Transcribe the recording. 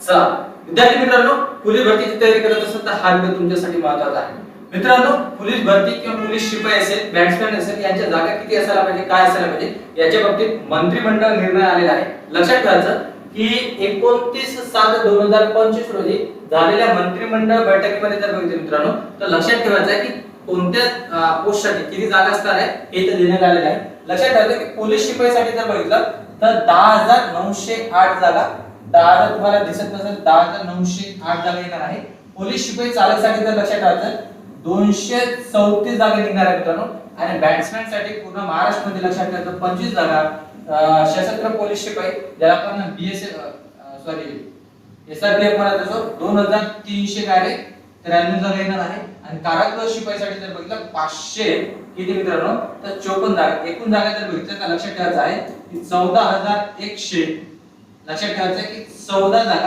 चला विद्यार्थी मित्रांनो, पोलीस भरतीची तयारी करत असाल तर हा व्हिडिओ तुमच्यासाठी महत्त्वाचा आहे. मित्रांनो, पोलीस भरती किंवा पोलीस शिपाई असेल, बॅट्समॅन असेल, यांच्या जागा किती असायला पाहिजे, काय असायला पाहिजे याच्या बाबतीत मंत्रिमंडळ निर्णय आलेला आहे. लक्षात ठेवायचं की 29/7/2025 रोजी झालेल्या मंत्रिमंडळ बैठकीमध्ये जर बघितलं मित्रांनो, तर लक्षात ठेवायचं आहे की कोणत्या पोस्टसाठी किती जागा असणार आहे हे इथे देण्यात आलेलं आहे. लक्षात ठेवायचं की पोलीस शिपाईसाठी जर बघितलं तर 10,908 जागा, 10,000 तुम्हाला दिसत नसेल, 10,908 जागा येणार आहे. पोलीस शिपाई चालकसाठी जर लक्षात ठेवायचं 234 जागा निघणार आहेत मित्रांनो. आणि बॅट्समॅन साठी पूर्ण महाराष्ट्रामध्ये लक्षात ठेवायचं 25 जागा. सशस्त्र पोलीस शिपाई ज्याला आपण SRPF म्हणत असो 2,300 कार्य 93 जागा येणार आहे. आणि कारागृह शिपाईसाठी जर बघितलं 500 किती मित्रांनो, तर 54 जागा. एकूण जागा जर बघितलं तर लक्षात ठेवायचं आहे की 14,100. लक्षात ठेवायचं की 14 जागा